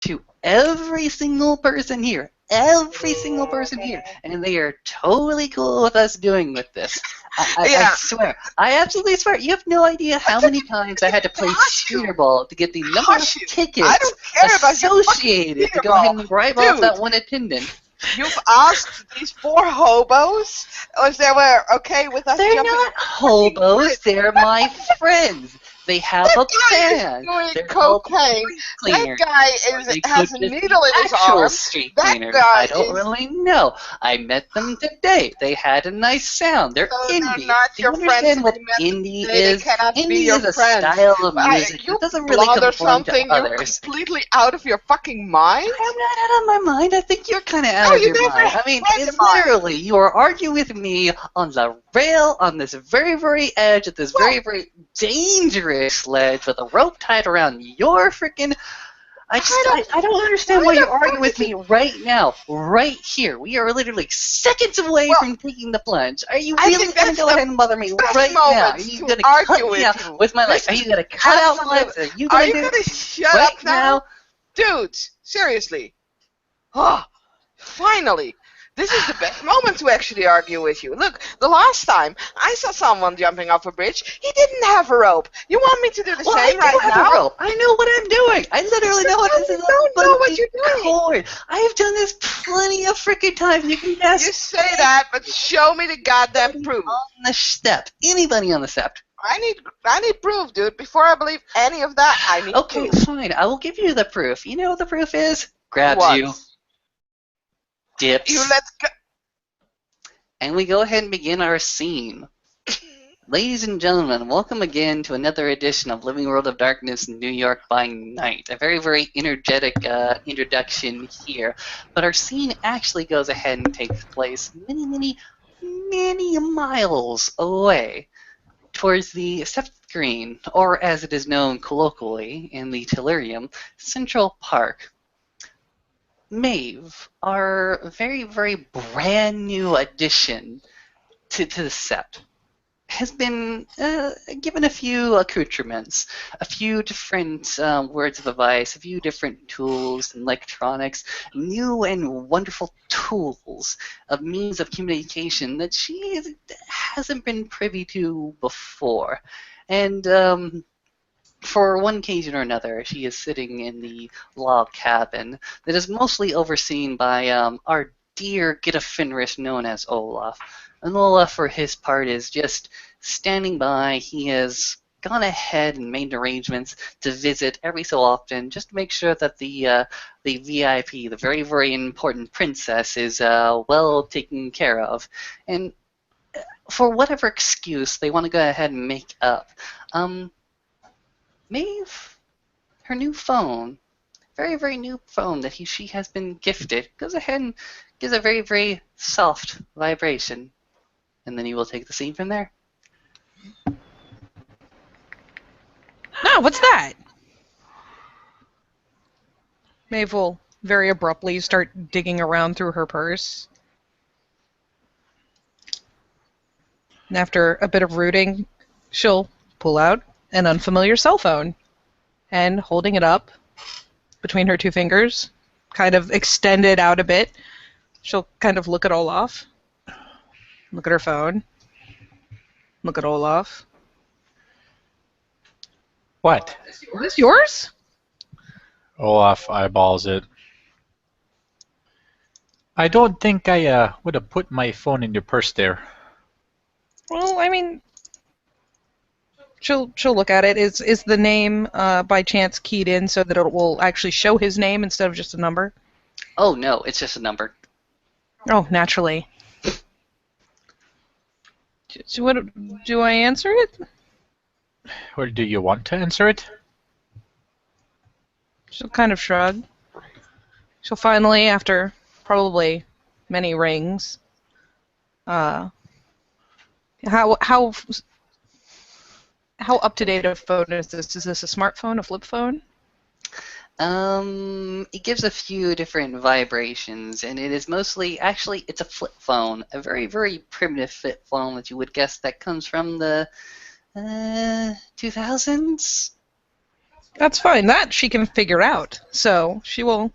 to every single person here. Every single person here. And they are totally cool with us doing with this. I swear. I absolutely swear. You have no idea how many times I had to play Scooter Ball to get the number of tickets I don't care about associated to go ahead and bribe off that one attendant. You've asked these 4 hobos if they were okay with us They're jumping not hobos. They're my friends. They have a band. They're cocaine. That guy has a needle in his arm. Street cleaners. I don't really know. I met them today. They had a nice sound. They're indie. They're not Do you understand what indie is? Indie is a style of music that doesn't really conform to others. You're completely out of your fucking mind? I'm not out of my mind. I think you're kind of out of your mind. I mean, it's literally, you are arguing with me on the rail, on this very, very edge of this very, very dangerous ledge with a rope tied around your freaking... I don't understand why you're arguing with me right now, right here. We are literally seconds away from taking the plunge. Are you really going to go ahead and bother me right now? Are you going to cut me out with my life? Are you going to cut out my life? Are you going to shut up now? Dudes, seriously. Oh, finally. This is the best moment to actually argue with you. Look, the last time I saw someone jumping off a bridge, he didn't have a rope. You want me to do the same right now? A rope. I know what I'm doing. I literally know what this is. You don't know what you're doing. Cord. I have done this plenty of freaking times. You can guess. You say that, but show me the goddamn proof. On the step. Anybody on the step. I need proof, dude. Before I believe any of that, I need proof. Okay, fine. I will give you the proof. You know what the proof is? Grabs you. Dips. Let's go. And we go ahead and begin our scene. Ladies and gentlemen, welcome again to another edition of Living World of Darkness New York by Night. A very, very energetic introduction here. But our scene actually goes ahead and takes place many, many, many miles away towards the Sept Green, or as it is known colloquially in the Tellurium, Central Park. Maeve, our very, very brand new addition to the Sept, has been given a few accoutrements, a few different words of advice, a few different tools and electronics, new and wonderful tools of means of communication that she hasn't been privy to before. And for one occasion or another, she is sitting in the log cabin that is mostly overseen by our dear Get-a-Fenris known as Olaf. And Olaf, for his part, is just standing by. He has gone ahead and made arrangements to visit every so often, just to make sure that the VIP, the very, very important princess, is well taken care of. And for whatever excuse they want to go ahead and make up, Maeve, her new phone, very, very new phone that she has been gifted, goes ahead and gives a very, very soft vibration. And then you will take the scene from there. No, what's that? Maeve will very abruptly start digging around through her purse. And after a bit of rooting, she'll pull out an unfamiliar cell phone and holding it up between her two fingers, kind of extended out a bit, she'll kind of look at Olaf, look at her phone, look at Olaf. What? Is this yours? Olaf eyeballs it. I don't think I would have put my phone in your purse there. Well, I mean, she'll look at it. Is the name by chance keyed in so that it will actually show his name instead of just a number? Oh no, it's just a number. Oh, naturally. So what do I answer it? Or do you want to answer it? She'll kind of shrug. She'll finally, after probably many rings, how up to date a phone is this? Is this a smartphone, a flip phone? It gives a few different vibrations, and it is mostly, actually, it's a flip phone, a very, very primitive flip phone that you would guess that comes from the 2000s. That's fine. That she can figure out. So she will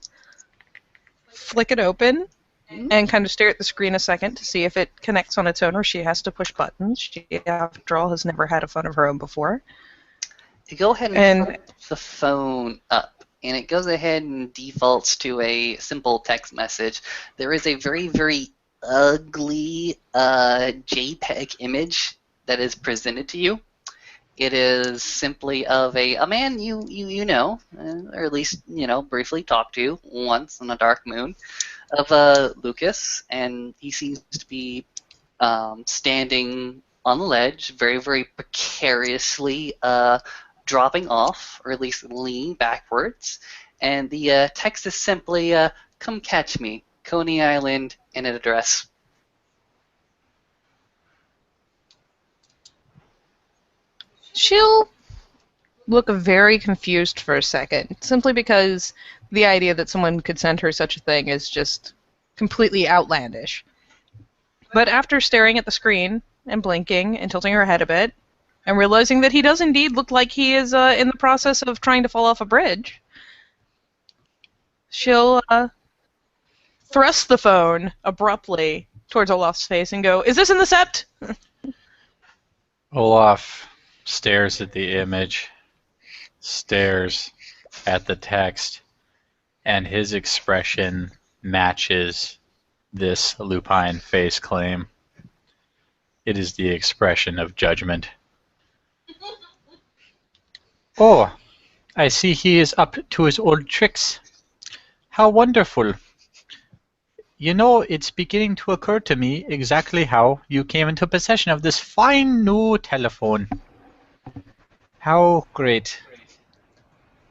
flick it open and kind of stare at the screen a second to see if it connects on its own or she has to push buttons. She, after all, has never had a phone of her own before. You go ahead and And flip the phone up, and it goes ahead and defaults to a simple text message. There is a very, very ugly JPEG image that is presented to you. It is simply of a man you know, or at least briefly talked to once on a dark moon, of Lucas, and he seems to be standing on the ledge, very very precariously dropping off, or at least leaning backwards. And the text is simply, "Come catch me, Coney Island," and an address. she'll look very confused for a second, simply because the idea that someone could send her such a thing is just completely outlandish. But after staring at the screen and blinking and tilting her head a bit, and realizing that he does indeed look like he is in the process of trying to fall off a bridge, she'll thrust the phone abruptly towards Olaf's face and go, "Is this in the sept?" Olaf stares at the image, stares at the text, and his expression matches this lupine face claim. It is the expression of judgment. Oh, I see he is up to his old tricks. How wonderful. You know, it's beginning to occur to me exactly how you came into possession of this fine new telephone. How great.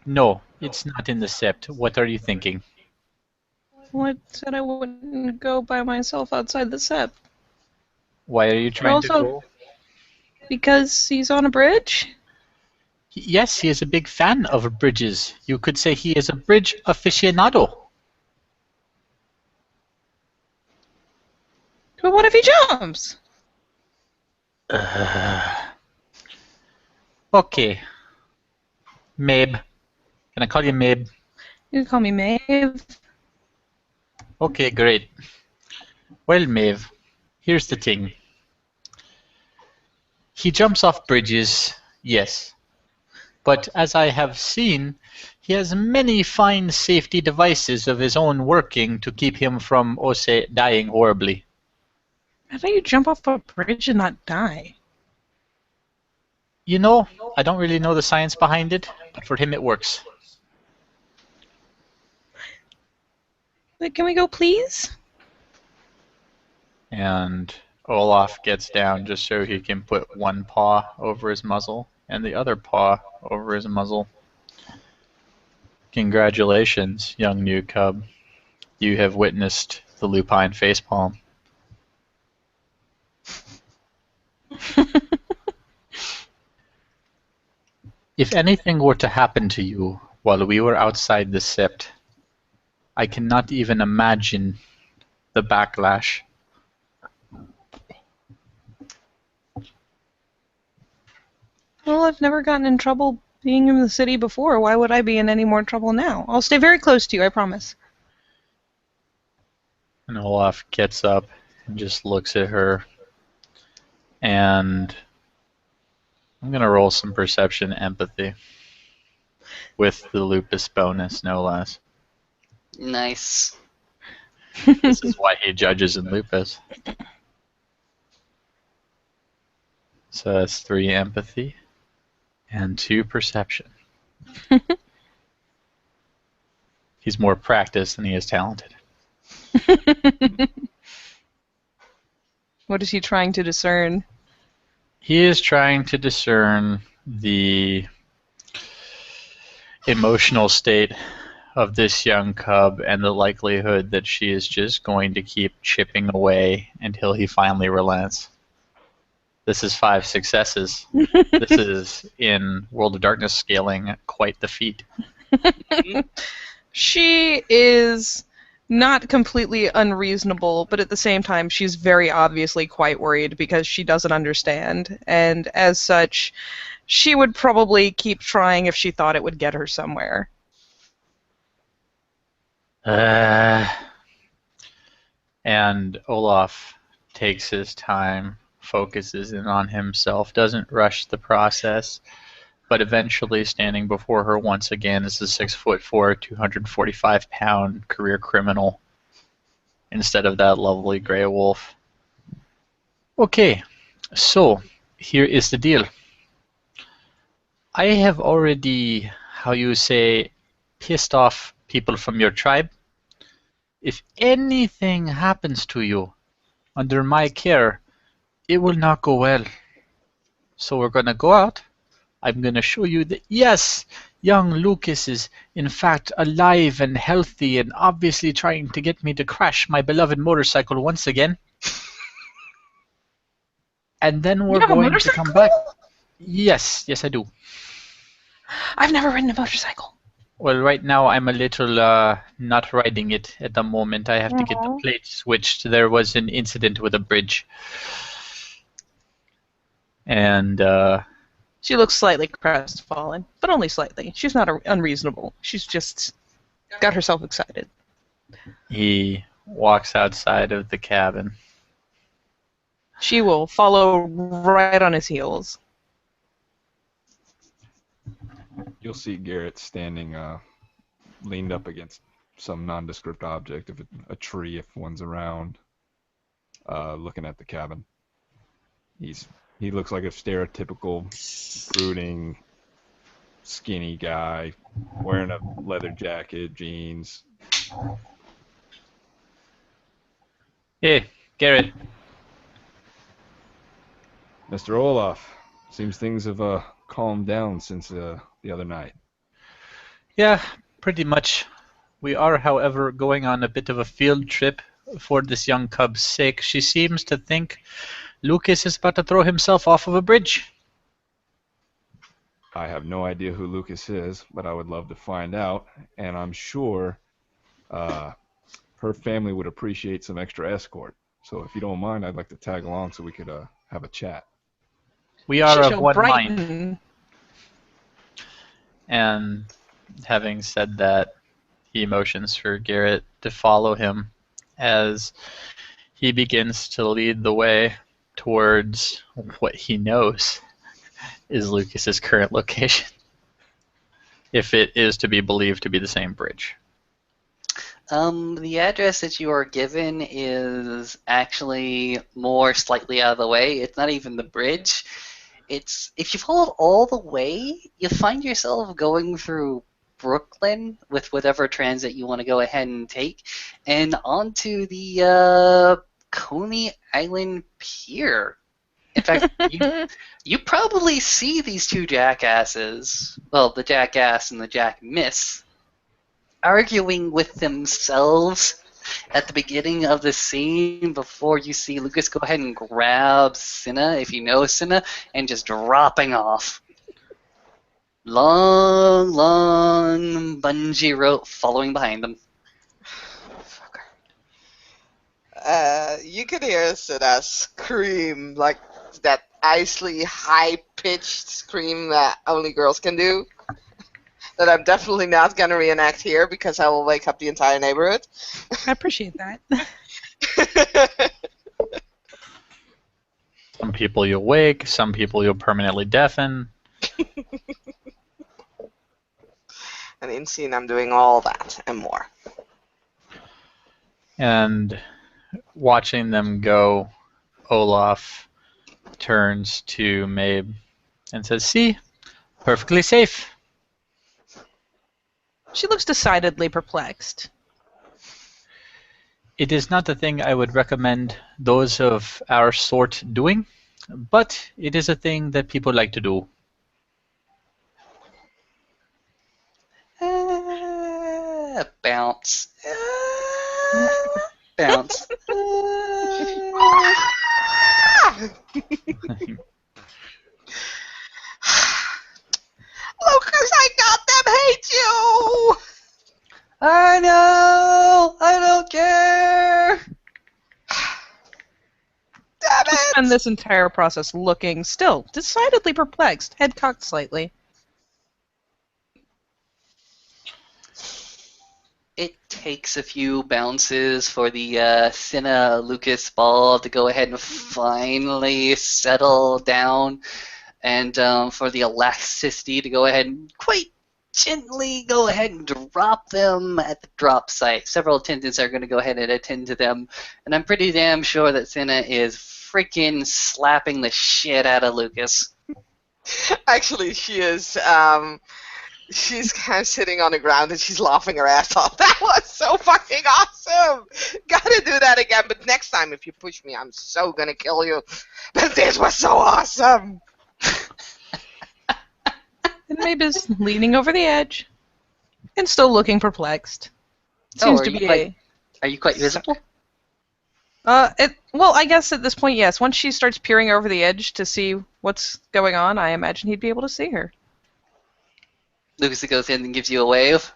No, it's not in the sept. What are you thinking? Well, I said I wouldn't go by myself outside the sept. Why are you trying to also- go? Because he's on a bridge? Yes, he is a big fan of bridges. You could say he is a bridge aficionado. But what if he jumps? Okay. Mabe. Can I call you Mabe? You can call me Maeve. Okay, great. Well, Maeve, here's the thing. He jumps off bridges, yes. But as I have seen, he has many fine safety devices of his own working to keep him from, say, dying horribly. How do you jump off a bridge and not die? You know, I don't really know the science behind it, but for him it works. Wait, can we go, please? And Olaf gets down just so he can put one paw over his muzzle and the other paw over his muzzle. Congratulations, young new cub. You have witnessed the lupine facepalm. If anything were to happen to you while we were outside the sept, I cannot even imagine the backlash. Well, I've never gotten in trouble being in the city before. Why would I be in any more trouble now? I'll stay very close to you, I promise. And Olaf gets up and just looks at her. And I'm going to roll some perception empathy. With the lupus bonus, no less. Nice. This is why he judges in lupus. So that's 3 empathy and 2 perception. He's more practiced than he is talented. What is he trying to discern? He is trying to discern the emotional state of this young cub and the likelihood that she is just going to keep chipping away until he finally relents. This is 5 successes. This is, in World of Darkness scaling, quite the feat. She is not completely unreasonable, but at the same time, she's very obviously quite worried because she doesn't understand. And as such, She would probably keep trying if she thought it would get her somewhere. And Olaf takes his time, focuses in on himself, doesn't rush the process, but eventually standing before her once again is the 6'4", 245-pound career criminal instead of that lovely gray wolf. Okay, so here is the deal. I have already, how you say, pissed off people from your tribe. If anything happens to you under my care, it will not go well. So we're going to go out. I'm going to show you that, yes, young Lucas is in fact alive and healthy and obviously trying to get me to crash my beloved motorcycle once again. And then we're going to come back. Yes, I do. I've never ridden a motorcycle. Well, right now I'm a little not riding it at the moment. I have to get the plate switched. There was an incident with a bridge. And she looks slightly crestfallen, but only slightly. She's not unreasonable. She's just got herself excited. He walks outside of the cabin. She will follow right on his heels. You'll see Garrett standing leaned up against some nondescript object, if a tree, if one's around, looking at the cabin. He looks like a stereotypical brooding, skinny guy, wearing a leather jacket, jeans. Hey, Garrett. Mr. Olaf, seems things have calmed down since the other night. Yeah, pretty much. We are, however, going on a bit of a field trip for this young cub's sake. She seems to think Lucas is about to throw himself off of a bridge. I have no idea who Lucas is, but I would love to find out, and I'm sure her family would appreciate some extra escort. So if you don't mind, I'd like to tag along so we could have a chat. We are of one mind. And having said that, he motions for Garrett to follow him as he begins to lead the way towards what he knows is Lucas's current location, if it is to be believed to be the same bridge. The address that you are given is actually more slightly out of the way. It's not even the bridge. It's, if you follow it all the way, you find yourself going through Brooklyn with whatever transit you want to go ahead and take, and onto the Coney Island Pier. In fact, you probably see these two jackasses, well, the jackass and the jackmiss, arguing with themselves at the beginning of the scene before you see Lucas go ahead and grab Cinna, if you know Cinna, and just dropping off. Long bungee rope following behind them. You could hear Cinna scream, like that icily high-pitched scream that only girls can do. That I'm definitely not going to reenact here because I will wake up the entire neighborhood. I appreciate that. Some people you'll wake, some people you'll permanently deafen. And in scene, I'm doing all that and more. And watching them go, Olaf turns to Mabe and says, "See? Perfectly safe." She looks decidedly perplexed. It is not a thing I would recommend those of our sort doing, but it is a thing that people like to do. Bounce. Bounce. Lucas, I got them hate you! I know! I don't care! Damn spend this entire process looking still decidedly perplexed, head cocked slightly. It takes a few bounces for the Cinna Lucas ball to go ahead and finally settle down, and for the elasticity to go ahead and quite gently go ahead and drop them at the drop site. Several attendants are going to go ahead and attend to them, and I'm pretty damn sure that Cinna is freaking slapping the shit out of Lucas. Actually, she is. She's kind of sitting on the ground and she's laughing her ass off. That was so fucking awesome! Gotta do that again, but next time if you push me, I'm so gonna kill you. But this was so awesome! And Mavis leaning over the edge and still looking perplexed. Seems are to you be quite- Are you quite visible? well, I guess at this point, yes. Once she starts peering over the edge to see what's going on, I imagine he'd be able to see her. Lucas goes in and gives you a wave.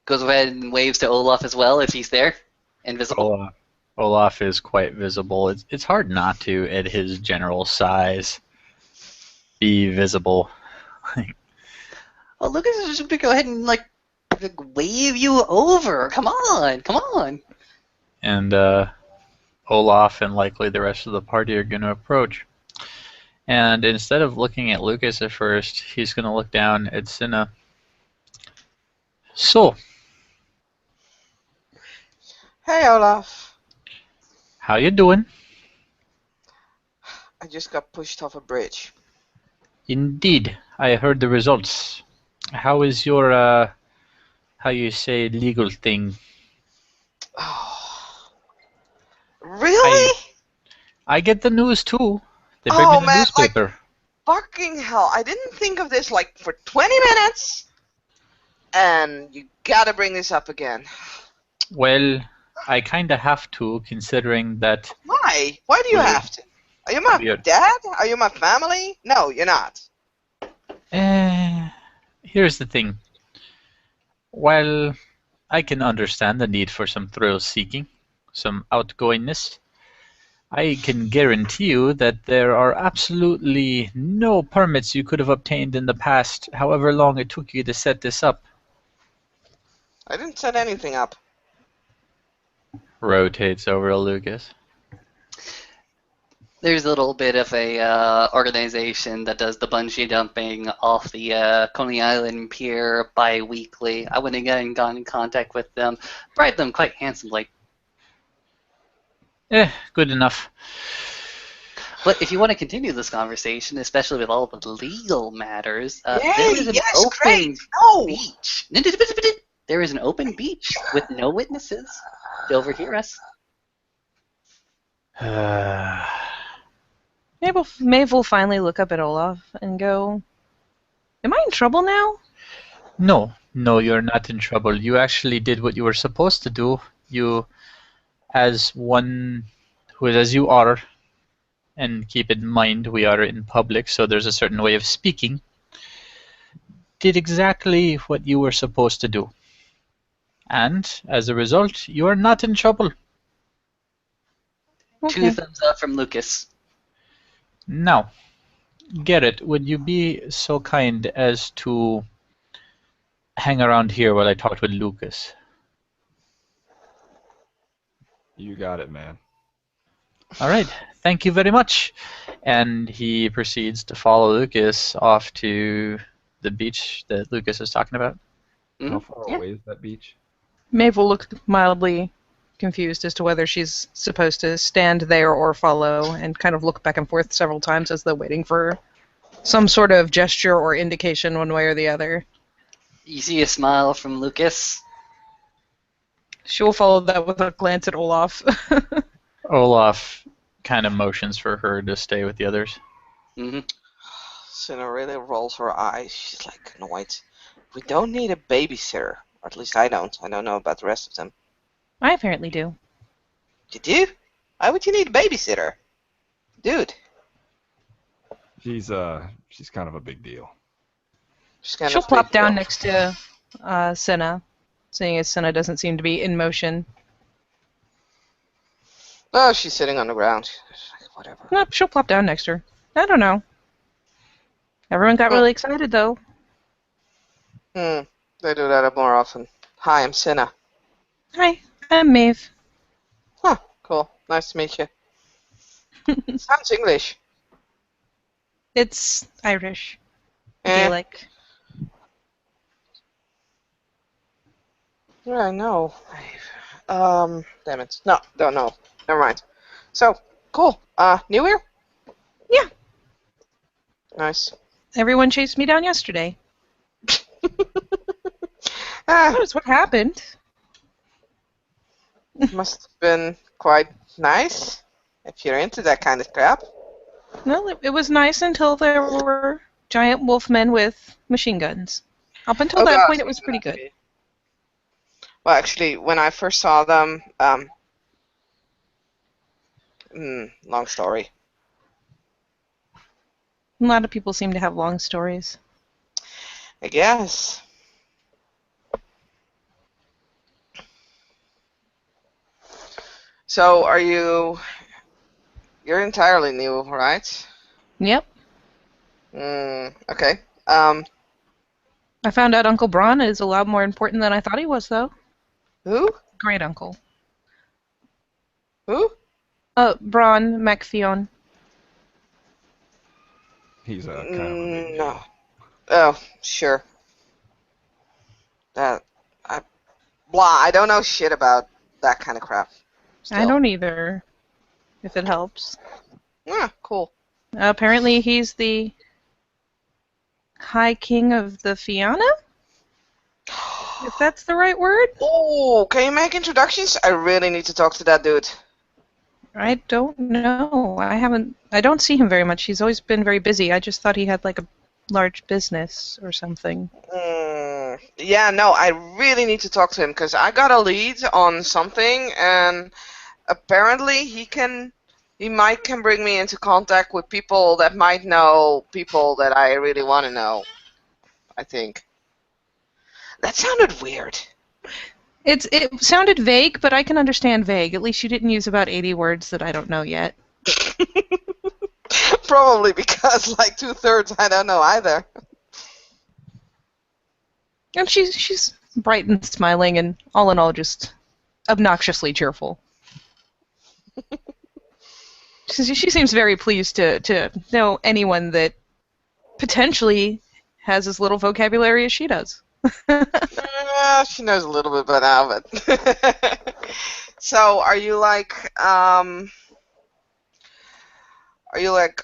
Goes ahead and waves to Olaf as well if he's there. Invisible. Olaf is quite visible. It's hard not to, at his general size, be visible. Oh, Lucas is just going to go ahead and like wave you over. Come on, come on. And Olaf and likely the rest of the party are going to approach. And instead of looking at Lucas at first, he's going to look down at Cinna. So, Hey, Olaf. how you doing? I just got pushed off a bridge. Indeed, I heard the results. How is your, how you say, legal thing? Oh. Really? I get the news too. They bring Oh, me the man, newspaper. Fucking hell, I didn't think of this like for 20 minutes! And you gotta bring this up again. Well, I kind of have to, considering that. Why? Why do you Well, have to? Are you my weird. dad? Are you my family? No, you're not. Here's the thing. While I can understand the need for some thrill-seeking, some outgoingness, I can guarantee you that there are absolutely no permits you could have obtained in the past, however long it took you to set this up. I didn't set anything up. Rotates over to Lucas. There's a little bit of a organization that does the bungee jumping off the Coney Island pier bi-weekly. I went again and got in contact with them, bribed them quite handsomely. Good enough. But if you want to continue this conversation, especially with all the legal matters, Yay, there is an yes, open great. No. beach. There is an open beach with no witnesses to overhear us. Maeve will finally look up at Olaf and go, "Am I in trouble now?" No, you're not in trouble. You actually did what you were supposed to do. You, as one who is as you are, and keep in mind we are in public, so there's a certain way of speaking, did exactly what you were supposed to do. And, as a result, you are not in trouble. Okay. 2 thumbs up from Lucas. Now, Garrett, would you be so kind as to hang around here while I talk with Lucas? You got it, man. All right, thank you very much. And he proceeds to follow Lucas off to the beach that Lucas is talking about. How far Yeah. away is that beach? Maeve will look mildly confused as to whether she's supposed to stand there or follow, and kind of look back and forth several times as though waiting for some sort of gesture or indication one way or the other. You see a smile from Lucas. She will follow that with a glance at Olaf. Olaf kind of motions for her to stay with the others. Mm-hmm. Cinna really rolls her eyes. She's like annoyed. We don't need a babysitter. Or at least I don't. I don't know about the rest of them. I apparently do. You do? Why would you need a babysitter? Dude. She's kind of a big deal. She'll plop down next to Cinna, seeing as Cinna doesn't seem to be in motion. Oh, she's sitting on the ground. She's like, whatever. Nope, she'll plop down next to her. I don't know. Everyone got really excited, though. They do that more often. Hi, I'm Cinna. Hi, I'm Maeve. Huh, cool. Nice to meet you. Sounds English. It's Irish. Eh. Gaelic. Yeah, I know. Damn it. No, don't know. Never mind. So, cool. New Year? Yeah. Nice. Everyone chased me down yesterday. Ah, That was what happened. must have been quite nice if you're into that kind of crap. Well, it was nice until there were giant wolf men with machine guns. Up until that God. point, it was pretty good. Well, actually, when I first saw them, long story. A lot of people seem to have long stories. I guess. So, you're entirely new, right? Yep. Okay. I found out Uncle Braun is a lot more important than I thought he was, though. Who? Great uncle. Who? Braun MacFionn. He's kind of a big No. deal. Oh, sure. I don't know shit about that kind of crap. I don't either, if it helps. Yeah, cool. Apparently he's the High King of the Fianna? If that's the right word? Oh, can you make introductions? I really need to talk to that dude. I don't know. I don't see him very much. He's always been very busy. I just thought he had like a large business or something. Yeah, no, I really need to talk to him because I got a lead on something, and apparently he might can bring me into contact with people that might know people that I really want to know. I think. That sounded weird. It sounded vague, but I can understand vague. At least you didn't use about 80 words that I don't know yet. Probably because like 2/3 I don't know either. And she's bright and smiling, and all in all, just obnoxiously cheerful. She seems very pleased to know anyone that potentially has as little vocabulary as she does. She knows a little bit by now, but so are you like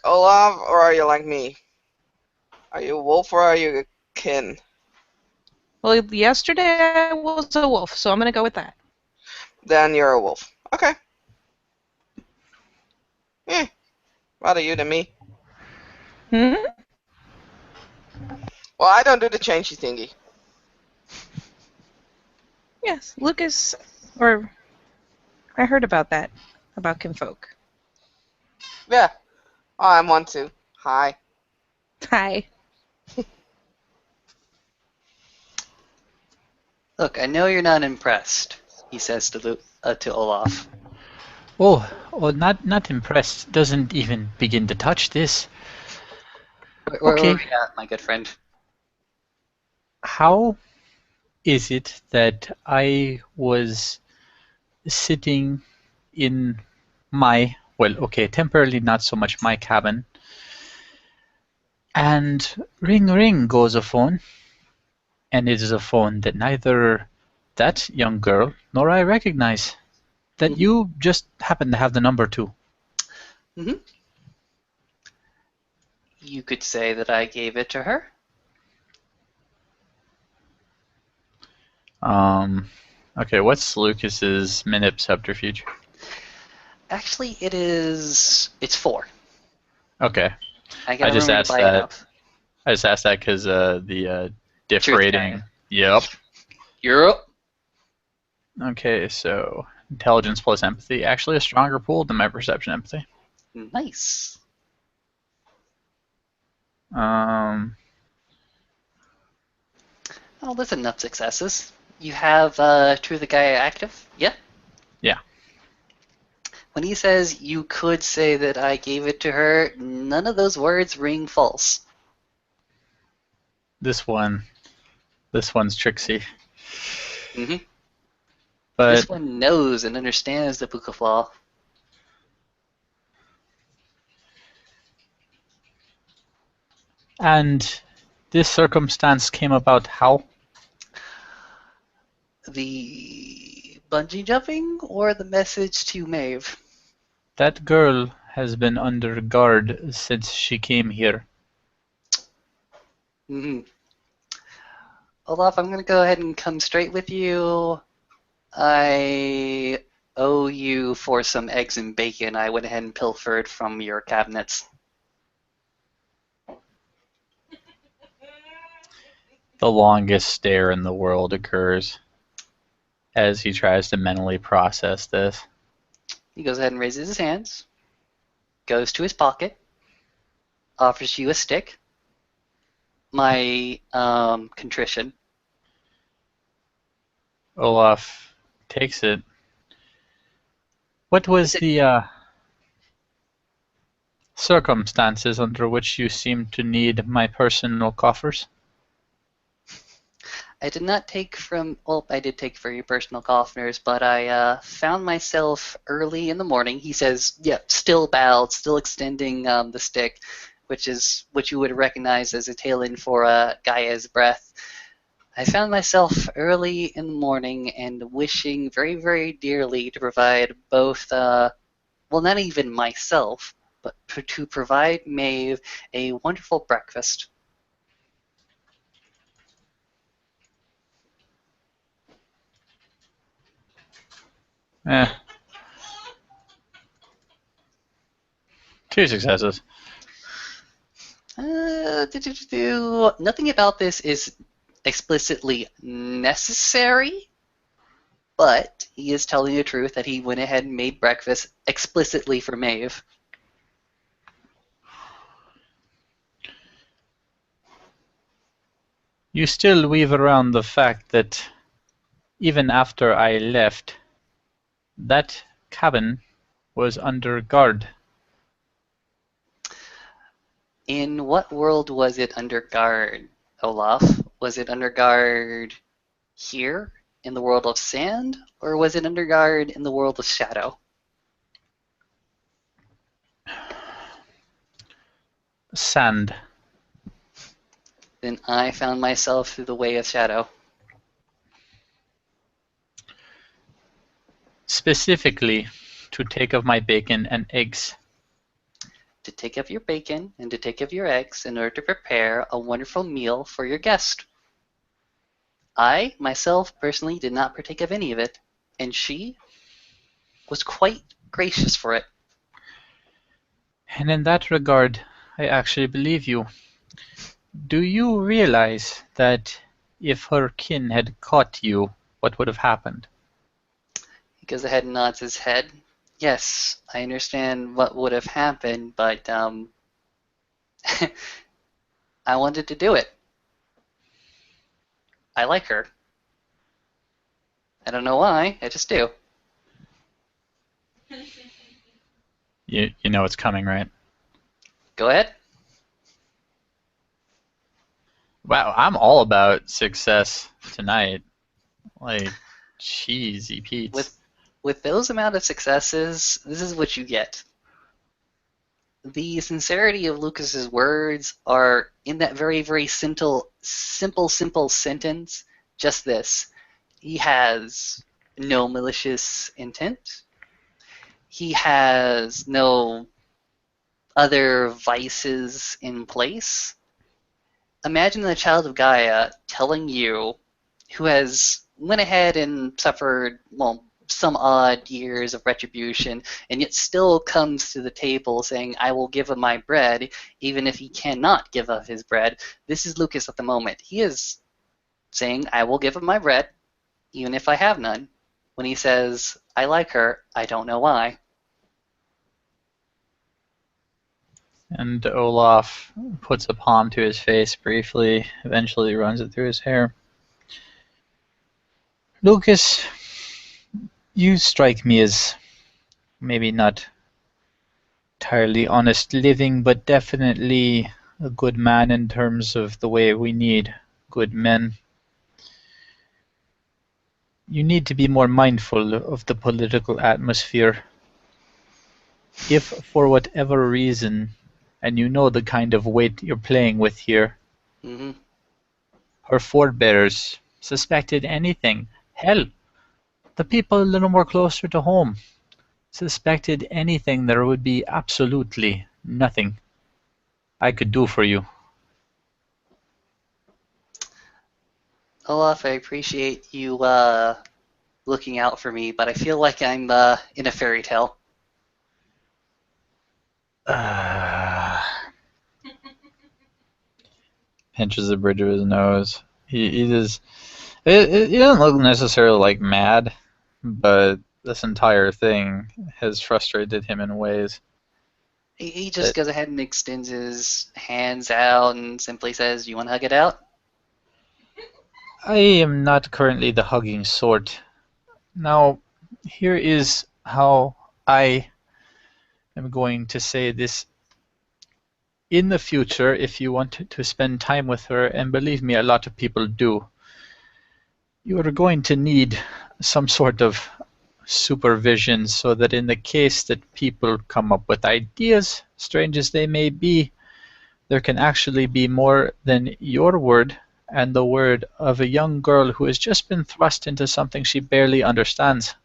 Olaf or are you like me? Are you a wolf or are you a kin? Well, yesterday I was a wolf, so I'm gonna go with that. Then you're a wolf. Okay. Rather you than me. Hmm? Well, I don't do the changey thingy. Yes, Lucas, or I heard about that, about kinfolk. Yeah. Oh, I'm one too. Hi. Hi. Look, I know you're not impressed, he says to Olaf. Oh, not impressed. Doesn't even begin to touch this. Where Okay. are we at, my good friend? How is it that I was sitting in my, well, okay, temporarily not so much my cabin, and ring ring goes a phone, and it is a phone that neither that young girl nor I recognize, that you just happen to have the number to. Mm-hmm. You could say that I gave it to her. Okay, what's Lucas's minute subterfuge? Actually, it's 4. Okay, I gotta just remember asked to buy that. enough. I just asked that because the diff Truth rating. value. Yep. You're up. Okay, so intelligence plus empathy, actually a stronger pool than my perception empathy. Nice. Um, Oh, that's enough successes. You have True the Guy active? Yeah? Yeah. When he says you could say that I gave it to her, none of those words ring false. This one's tricksy. hmm But This one knows and understands the Book of Law. and this circumstance came about how? The bungee jumping or the message to Maeve? That girl has been under guard since she came here. hmm Olaf, I'm going to go ahead and come straight with you. I owe you for some eggs and bacon I went ahead and pilfered from your cabinets. The longest stare in the world occurs as he tries to mentally process this. He goes ahead and raises his hands, goes to his pocket, offers you a stick. My contrition. Olaf takes it. What was the circumstances under which you seemed to need my personal coffers? I did not take from, well, I did take for your personal coffers, but I found myself early in the morning. He says, yeah, still bowed, still extending the stick, which is what you would recognize as a tail end for Gaia's breath. I found myself early in the morning and wishing very, very dearly to provide both, well, not even myself, but to provide Maeve a wonderful breakfast. Eh. 2 successes. Nothing about this is explicitly necessary, but he is telling the truth that he went ahead and made breakfast explicitly for Maeve. You still weave around the fact that even after I left, that cabin was under guard. In what world was it under guard, Olaf? Was it under guard here, in the world of sand, or was it under guard in the world of shadow? Sand. Then I found myself through the way of shadow. Specifically, to take of my bacon and eggs. To take of your bacon and to take of your eggs in order to prepare a wonderful meal for your guest. I, myself, personally did not partake of any of it, and she was quite gracious for it. And in that regard, I actually believe you. Do you realize that if her kin had caught you, what would have happened? He goes ahead and nods his head. Yes, I understand what would have happened, but I wanted to do it. I like her. I don't know why, I just do. You know it's coming, right? Go ahead. Wow, I'm all about success tonight. Like, cheesy Pete's. With those amount of successes, this is what you get. The sincerity of Lucas's words are in that very, very simple sentence. Just this: he has no malicious intent. He has no other vices in place. Imagine the child of Gaia telling you, who has went ahead and suffered, well, some odd years of retribution, and yet still comes to the table saying, I will give him my bread, even if he cannot give up his bread. This is Lucas at the moment. He is saying, I will give him my bread, even if I have none. When he says, I like her, I don't know why. And Olaf puts a palm to his face briefly, eventually runs it through his hair. Lucas, you strike me as maybe not entirely honest living, but definitely a good man in terms of the way we need good men. You need to be more mindful of the political atmosphere. If for whatever reason, and you know the kind of weight you're playing with here, Hmm. her forebears suspected anything, hell, the people a little more closer to home suspected anything, there would be absolutely nothing I could do for you. Olaf, I appreciate you looking out for me, but I feel like I'm in a fairy tale. Pinches the bridge of his nose. He just. He doesn't look necessarily like mad, but this entire thing has frustrated him in ways. He just goes ahead and extends his hands out and simply says, "You want to hug it out?" I am not currently the hugging sort. Now, here is how I am going to say this. In the future, if you want to spend time with her, and believe me, a lot of people do, you are going to need some sort of supervision so that in the case that people come up with ideas, strange as they may be, there can actually be more than your word and the word of a young girl who has just been thrust into something she barely understands.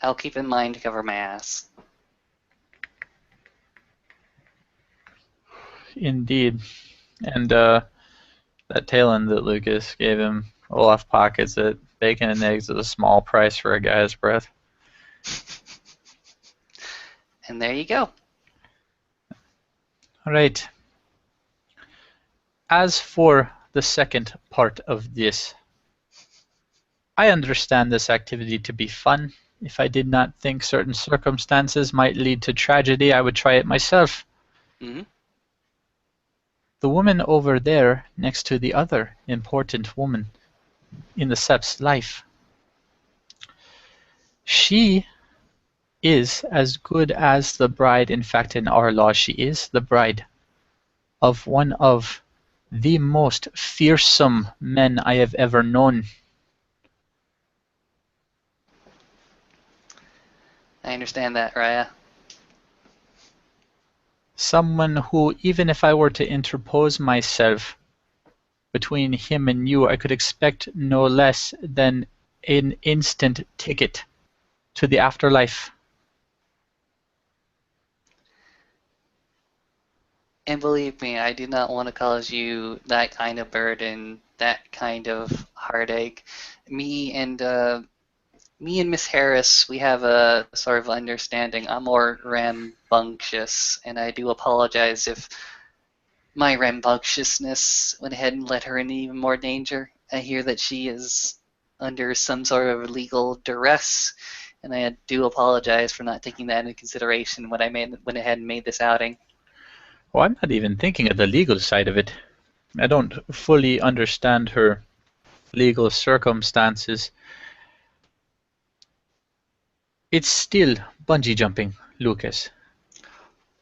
I'll keep in mind to cover my ass. Indeed. And that talon that Lucas gave him, Olaf pockets it. Bacon and eggs is a small price for a guy's breath. And there you go. All right. As for the second part of this, I understand this activity to be fun. If I did not think certain circumstances might lead to tragedy, I would try it myself. Hmm. The woman over there, next to the other important woman in the Sep's life, she is as good as the bride. In fact, in our law, she is the bride of one of the most fearsome men I have ever known. I understand that, Raya. Someone who, even if I were to interpose myself between him and you, I could expect no less than an instant ticket to the afterlife. And believe me, I do not want to cause you that kind of burden, that kind of heartache. Me and Miss Harris, we have a sort of understanding. I'm more rambunctious, and I do apologize if my rambunctiousness went ahead and led her into even more danger. I hear that she is under some sort of legal duress, and I do apologize for not taking that into consideration when I went ahead and made this outing. Well, I'm not even thinking of the legal side of it. I don't fully understand her legal circumstances. It's still bungee jumping, Lucas,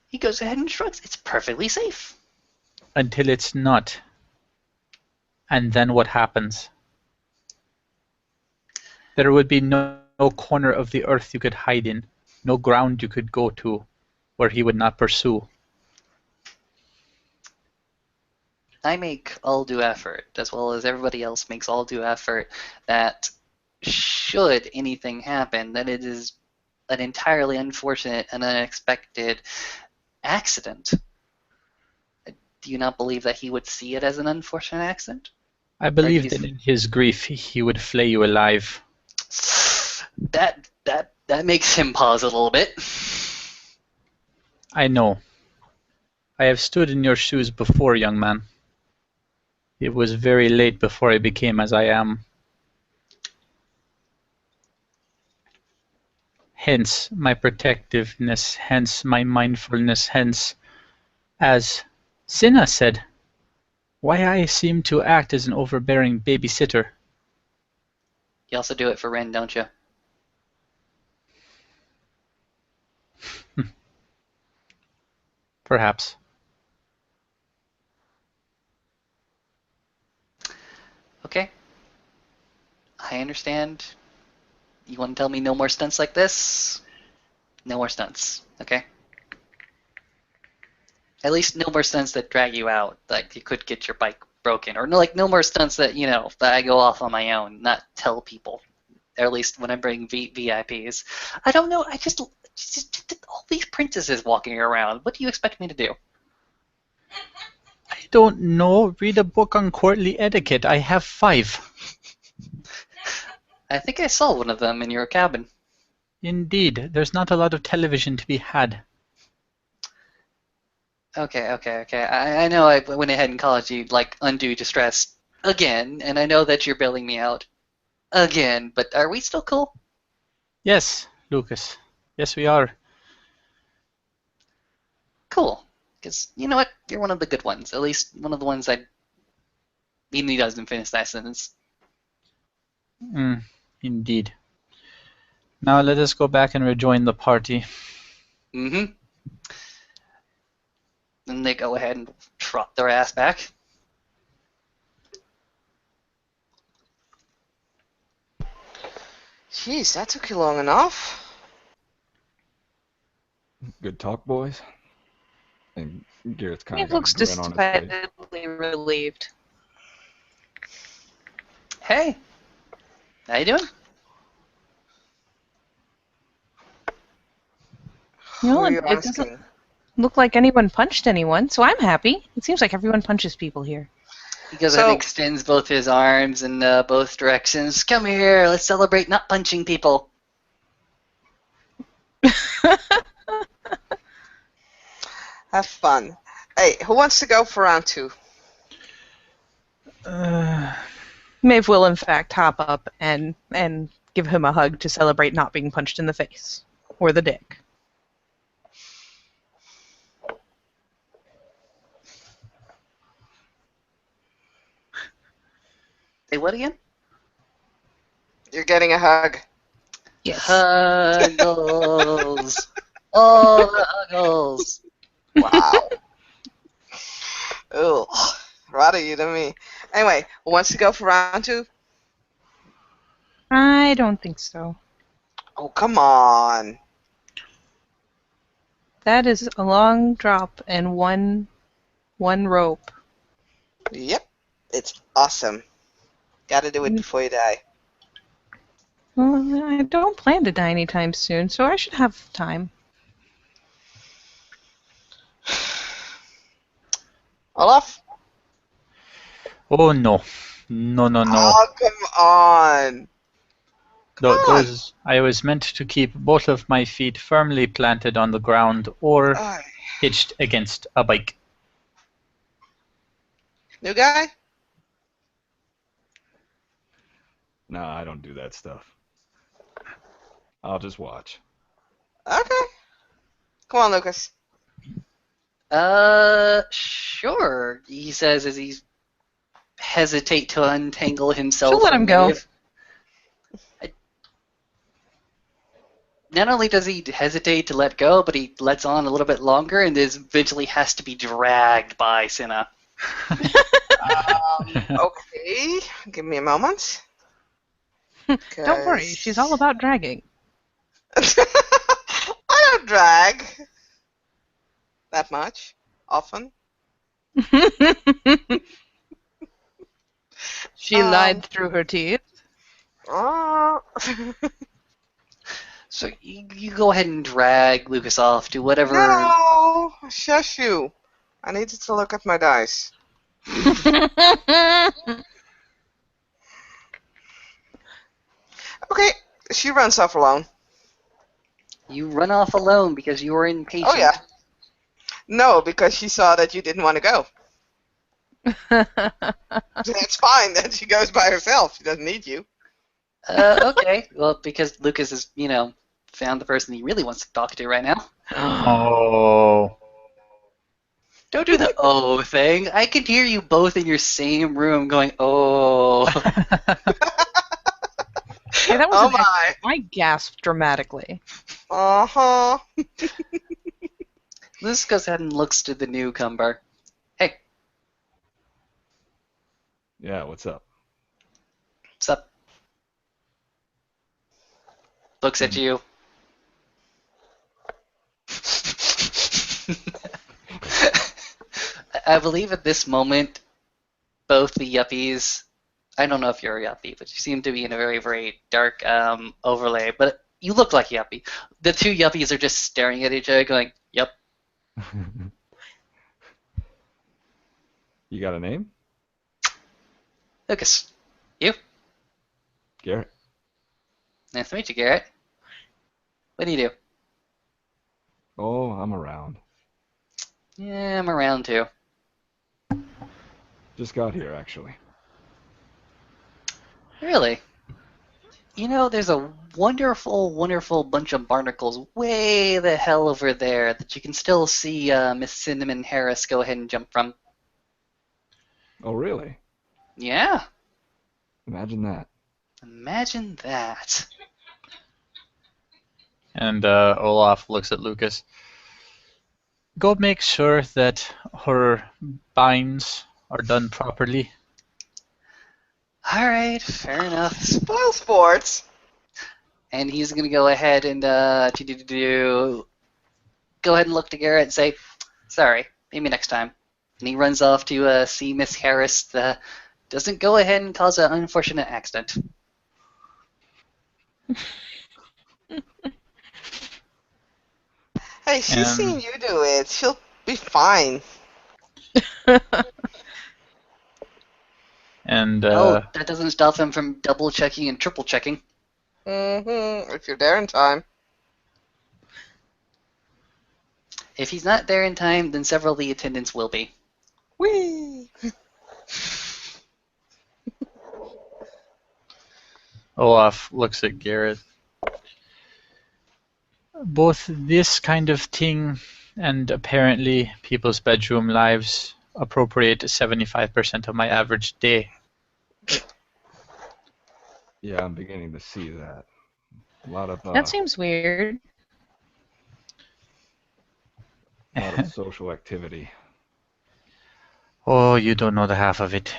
He goes ahead and shrugs. It's perfectly safe. until it's not. And then what happens? There would be no corner of the earth you could hide in, no ground you could go to where he would not pursue. I make all due effort, as well as everybody else makes all due effort, that should anything happen, that it is an entirely unfortunate and unexpected accident. Do you not believe that he would see it as an unfortunate accident? I believe that in his grief he would flay you alive. That makes him pause a little bit. I know. I have stood in your shoes before, young man. It was very late before I became as I am. Hence my protectiveness, hence my mindfulness, hence, as Cinna said, why I seem to act as an overbearing babysitter. You also do it for Ren, don't you? Perhaps. Okay. I understand. You want to tell me no more stunts like this? No more stunts, okay? At least no more stunts that drag you out. Like you could get your bike broken, or no, like no more stunts that that I go off on my own, not tell people. Or at least when I bring VIPs. I don't know. I just all these princesses walking around. What do you expect me to do? I don't know. Read a book on courtly etiquette. I have 5. I think I saw one of them in your cabin. Indeed, there's not a lot of television to be had. Okay. I know I went ahead and called you like undue distress again, and I know that you're bailing me out again, but are we still cool? Yes, Lucas. Yes, we are. Cool. Because you know what? You're one of the good ones. At least one of the ones that even he doesn't finish that sentence. Indeed. Now let us go back and rejoin the party. Mm-hmm. Then they go ahead and trot their ass back. Jeez, that took you long enough. Good talk, boys. And Garrett's kind He of got looks a grin on his face. decidedly relieved. Hey, how you doing? You know, Who are you it doesn't asking? look like anyone punched anyone, so I'm happy. It seems like everyone punches people here. He goes So- ahead and extends both his arms in both directions. Come here, let's celebrate not punching people. Have fun. Hey, who wants to go for round 2? Maeve will, in fact, hop up and give him a hug to celebrate not being punched in the face. Or the dick. Say what again? You're getting a hug. Yes. Huggles. All the huggles. Wow. Ugh. Rather you than me. Anyway, who wants to go for round 2? I don't think so. Oh, come on. That is a long drop and one rope. Yep. It's awesome. Gotta do it before you die. Well, I don't plan to die anytime soon, so I should have time. Olaf? Oh no. No. Oh, come on. Come on. Those I was meant to keep both of my feet firmly planted on the ground or Ay. hitched against a bike. New guy? Nah, I don't do that stuff. I'll just watch. Okay. Come on, Lucas. Sure, he says as he hesitate to untangle himself. She'll let from him go. Maeve. Not only does he hesitate to let go, but he lets on a little bit longer and is eventually has to be dragged by Cinna. Okay. Give me a moment. Don't worry, she's all about dragging. I don't drag that much, often. She lied through her teeth. Oh. So you go ahead and drag Lucas off to whatever. No, shush you. I needed to look at my dice. Okay, she runs off alone. You run off alone because you were impatient. Oh yeah. No, because she saw that you didn't want to go. That's fine. Then she goes by herself. She doesn't need you. Okay. Well, because Lucas has, found the person he really wants to talk to right now. Oh. Don't do the oh thing. I could hear you both in your same room going, oh. that was Oh an my. echo. I gasped dramatically. Uh-huh. Luce goes ahead and looks to the newcomer. Hey, Yeah, what's up? what's up? Looks at you. I believe at this moment, both the yuppies, I don't know if you're a yuppie, but you seem to be in a very, very dark overlay, but you look like a yuppie. The two yuppies are just staring at each other going, yep. You got a name? Lucas, you? Garrett. Nice to meet you, Garrett. What do you do? Oh, I'm around. Yeah, I'm around too. Just got here, actually. Really? You know, there's a wonderful, wonderful bunch of barnacles way the hell over there that you can still see Miss Cinnamon Harris go ahead and jump from. Oh, really? Yeah, Imagine that. imagine that. And Olaf looks at Lucas. Go make sure that her binds are done properly. All right, fair enough. Spoil sports. And he's gonna go ahead and go ahead and look to Garrett and say, "Sorry, maybe next time." And he runs off to see Miss Harris. Doesn't go ahead and cause an unfortunate accident. Hey, she's seen you do it. She'll be fine. And Oh, that doesn't stop him from double checking and triple checking. Mm-hmm. If you're there in time. If he's not there in time, then several of the attendants will be. Whee! Olaf looks at Garrett. Both this kind of thing and apparently people's bedroom lives appropriate 75% of my average day. Yeah, I'm beginning to see that. A lot of That seems weird. social activity. Oh, you don't know the half of it.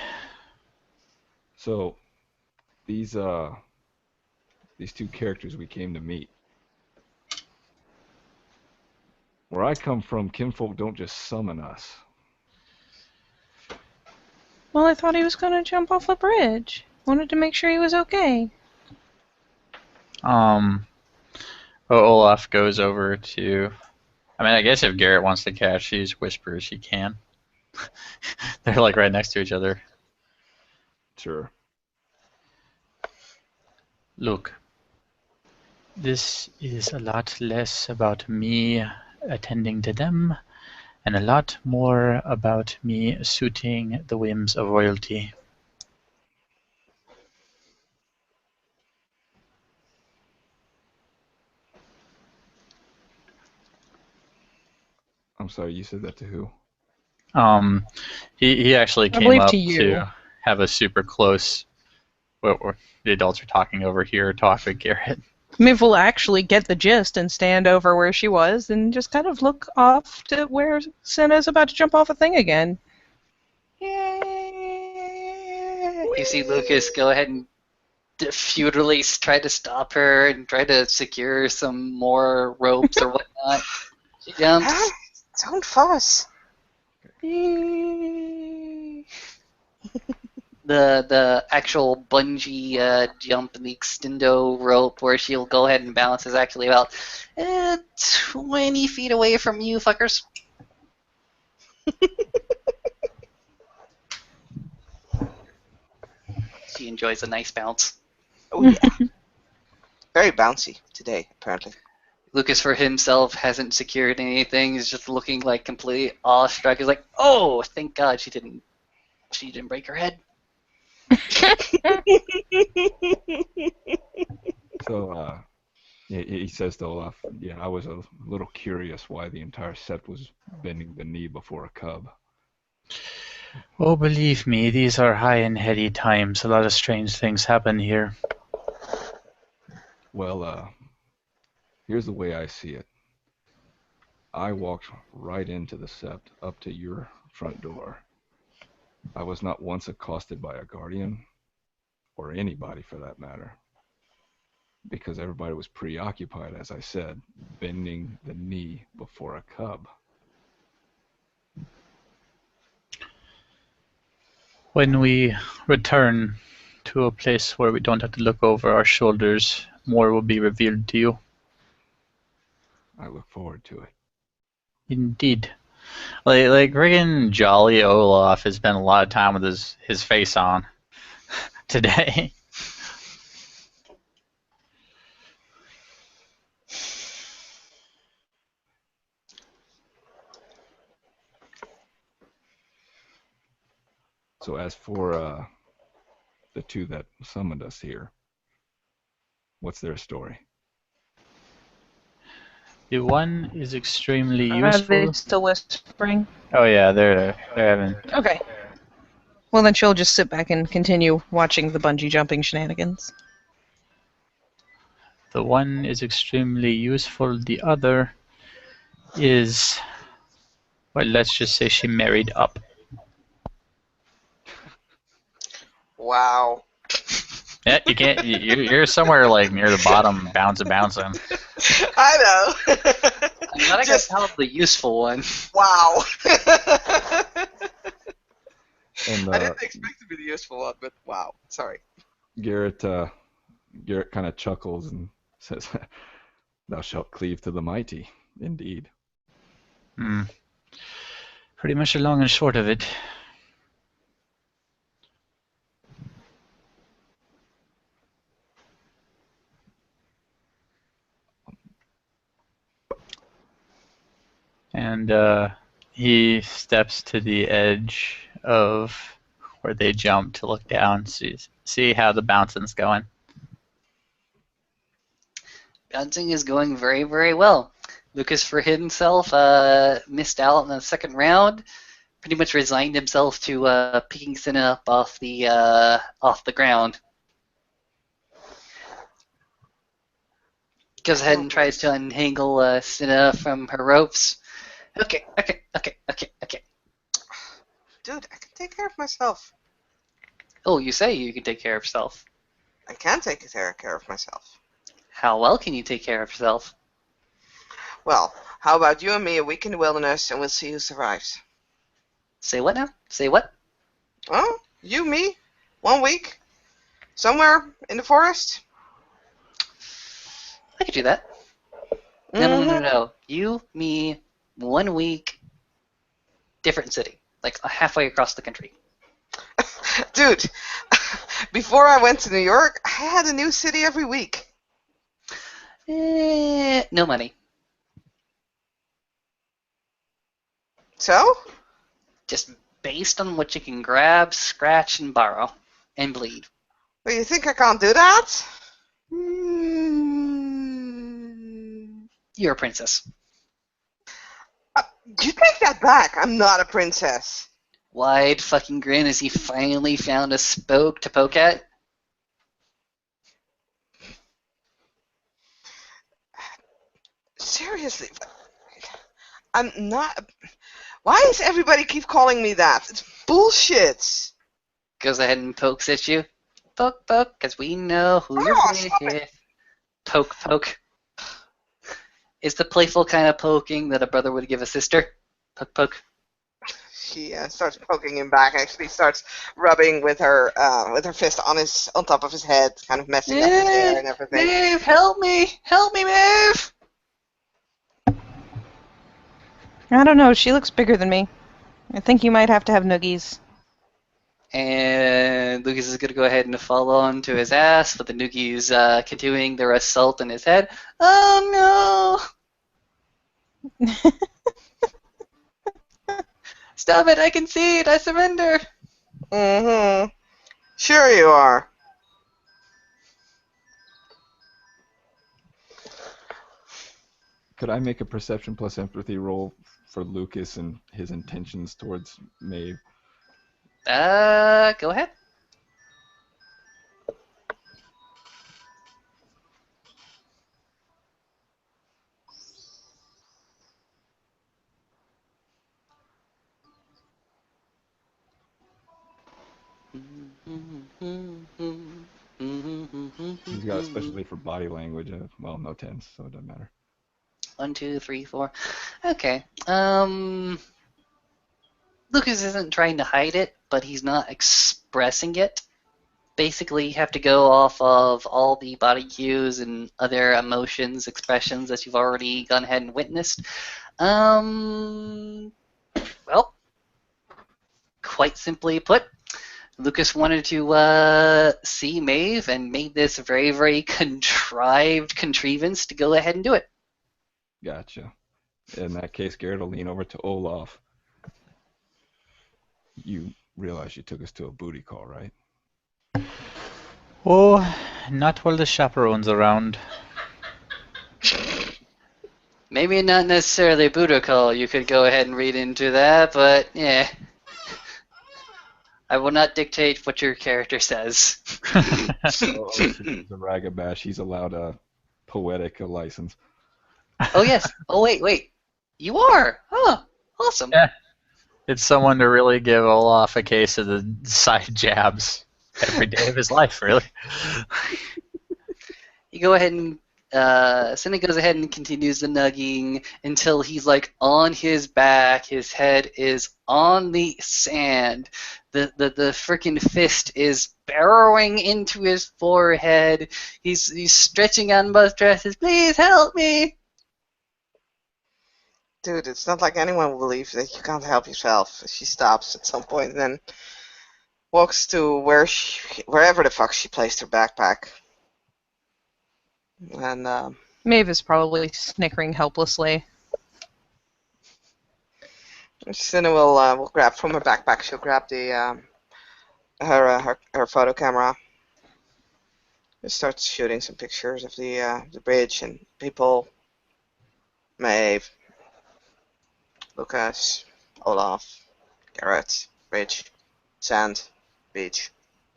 So, these two characters we came to meet. Where I come from, kinfolk don't just summon us. Well, I thought he was going to jump off a bridge. Wanted to make sure he was okay. Olaf goes over to... I mean, I guess if Garrett wants to catch these whispers, he can. They're like right next to each other. Sure. Look, this is a lot less about me attending to them, and a lot more about me suiting the whims of royalty. I'm sorry, you said that to who? He actually I came believe up to you. to have a super close, what the adults are talking over here, talk with Garrett. Maybe we'll actually get the gist and stand over where she was and just kind of look off to where Senna's about to jump off a thing again. Yay! You see Lucas go ahead and futilely try to stop her and try to secure some more ropes or whatnot. She jumps. Huh? Don't fuss. The actual bungee jump and the extendo rope where she'll go ahead and balance is actually about 20 feet away from you fuckers. She enjoys a nice bounce. Oh yeah. Very bouncy today, apparently. Lucas for himself hasn't secured anything. He's just looking like completely awestruck. He's like, "Oh, thank God she didn't break her head." So, he says to Olaf, yeah, I was a little curious why the entire set was bending the knee before a cub. Oh, believe me, these are high and heady times. A lot of strange things happen here. Well, here's the way I see it. I walked right into the sept up to your front door. I was not once accosted by a guardian, or anybody for that matter, because everybody was preoccupied, as I said, bending the knee before a cub. When we return to a place where we don't have to look over our shoulders, more will be revealed to you. I look forward to it. Indeed. Like friggin' Jolly Olaf has spent a lot of time with his face on today. So as for the two that summoned us here, what's their story? The one is extremely Are they useful. still whispering? Oh yeah, they're having. Okay. Well, then she'll just sit back and continue watching the bungee jumping shenanigans. The one is extremely useful. The other is, well, let's just say she married up. Wow. Yeah, you can't. You're somewhere like near the bottom, bouncing. I know. I'm not gonna tell the useful one. Wow. And I didn't expect to be the useful one, but wow. Sorry. Garrett kind of chuckles and says, "Thou shalt cleave to the mighty, indeed." Pretty much the long and short of it. And he steps to the edge of where they jump to look down, see how the bouncing's going. Bouncing is going very, very well. Lucas, for himself, missed out in the second round. Pretty much resigned himself to picking Cinna up off the ground. Goes ahead and tries to untangle Cinna from her ropes. Okay. Dude, I can take care of myself. Oh, you say you can take care of yourself. I can take care of myself. How well can you take care of yourself? Well, how about you and me a week in the wilderness and we'll see who survives? Say what now? Say what? Oh, you, me, 1 week, somewhere in the forest? I could do that. No. You, me, 1 week, different city. Like halfway across the country. Dude, before I went to New York, I had a new city every week. No money. So? Just based on what you can grab, scratch, and borrow. And bleed. Well, you think I can't do that? You're a princess. You take that back. I'm not a princess. Wide fucking grin as he finally found a spoke to poke at. Seriously. I'm not... Why does everybody keep calling me that? It's bullshit. Goes ahead and pokes at you. Poke, because we know who you're Stop it. with. Poke. It's the playful kind of poking that a brother would give a sister. Poke. She starts poking him back. Actually, starts rubbing with her fist on top of his head, kind of messing up his hair and everything. Maeve, help me, Maeve! I don't know. She looks bigger than me. I think you might have to have noogies. And Lucas is going to go ahead and follow on to his ass, but the Noogie's continuing their assault on his head. Oh no! Stop it! I concede! I surrender! Mm-hmm. Sure you are. Could I make a perception plus empathy roll for Lucas and his intentions towards Maeve? Go ahead. He's got a specialty for body language. Well, no tens, so it doesn't matter. 1, 2, 3, 4. Okay. Lucas isn't trying to hide it, but he's not expressing it. Basically, you have to go off of all the body cues and other emotions, expressions that you've already gone ahead and witnessed. Well, quite simply put, Lucas wanted to see Maeve and made this very, very contrived contrivance to go ahead and do it. Gotcha. In that case, Garrett will lean over to Olaf. You realize you took us to a booty call, right? Oh, not while the chaperone's around. Maybe not necessarily Budokol, you could go ahead and read into that, but yeah. I will not dictate what your character says. Oh, since he's a Ragabash, he's allowed a poetic license. Oh yes. Oh wait. You are. Oh, awesome. Yeah. It's someone to really give Olaf a case of the side jabs every day of his life, really. You go ahead and Cinna goes ahead and continues the nugging until he's like on his back. His head is on the sand. The freaking fist is burrowing into his forehead. He's stretching on both dresses. Please help me. Dude, it's not like anyone will believe that you can't help yourself. She stops at some point and then walks to wherever the fuck she placed her backpack. And Maeve is probably snickering helplessly. Cinna will grab from her backpack. She'll grab the her photo camera. And starts shooting some pictures of the bridge and people. Maeve, Lucas, Olaf, Garrett, bridge, sand, beach,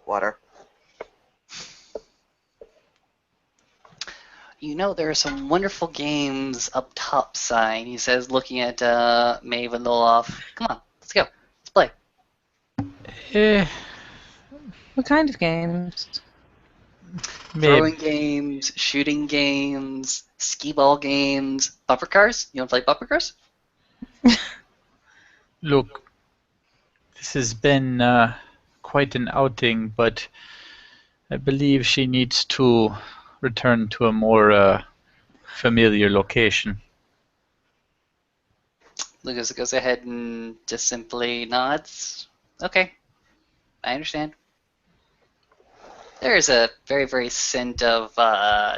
water. You know, there are some wonderful games up top sign, he says, looking at Maeve and Olaf. Come on, let's go. Let's play. Eh, What kind of games? Throwing maybe. games, shooting games, skee ball games, bumper cars. You want to play bumper cars? Look, this has been quite an outing, but I believe she needs to return to a more familiar location. Lucas goes ahead and just simply nods. Okay, I understand. There is a very, very scent of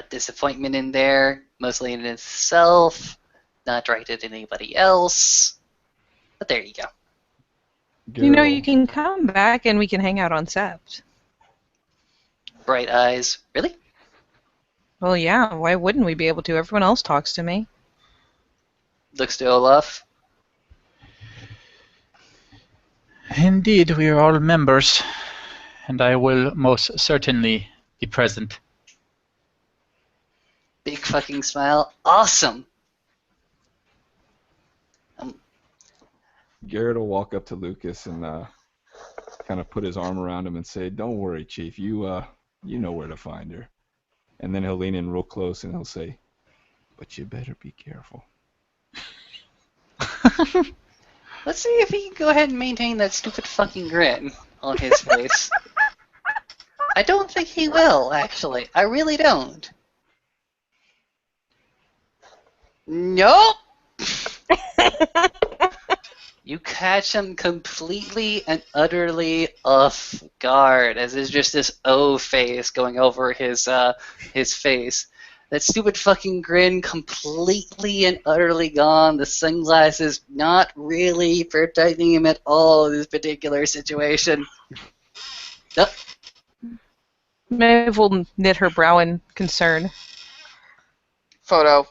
disappointment in there, mostly in itself, not directed at anybody else. But there you go. You know, Garrett you can come back and we can hang out on Sept. Bright eyes. Really? Well, yeah, why wouldn't we be able to? Everyone else talks to me. Looks to Olaf. Indeed, we are all members, and I will most certainly be present. Big fucking smile. Awesome. Garrett will walk up to Lucas and kind of put his arm around him and say, "Don't worry, Chief. You know where to find her." And then he'll lean in real close and he'll say, "But you better be careful." Let's see if he can go ahead and maintain that stupid fucking grin on his face. I don't think he will, actually. I really don't. Nope! You catch him completely and utterly off guard, as there's just this O face going over his face. That stupid fucking grin completely and utterly gone. The sunglasses not really protecting him at all in this particular situation. Nope. Maeve will knit her brow in concern. Photo.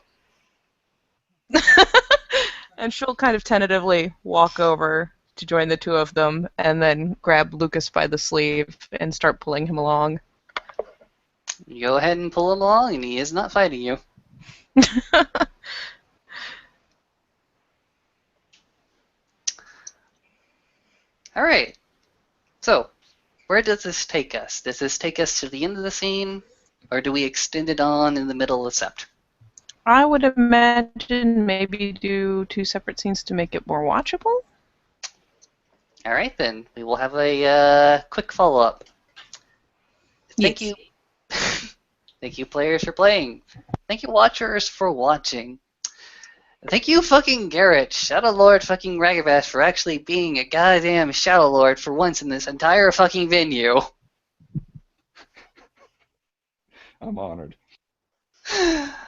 And she'll kind of tentatively walk over to join the two of them and then grab Lucas by the sleeve and start pulling him along. You go ahead and pull him along, and he is not fighting you. Alright. So, Where does this take us? Does this take us to the end of the scene, or do we extend it on in the middle of the sept? I would imagine maybe do 2 separate scenes to make it more watchable. All right, then. We will have a quick follow-up. Thank Yes. you. Thank you, players, for playing. Thank you, watchers, for watching. Thank you, fucking Garrett, Shadow Lord fucking Ragabash, for actually being a goddamn Shadow Lord for once in this entire fucking venue. I'm honored.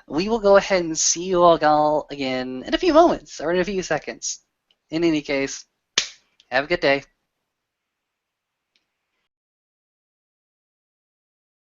We will go ahead and see you all again in a few moments, or in a few seconds. In any case, have a good day.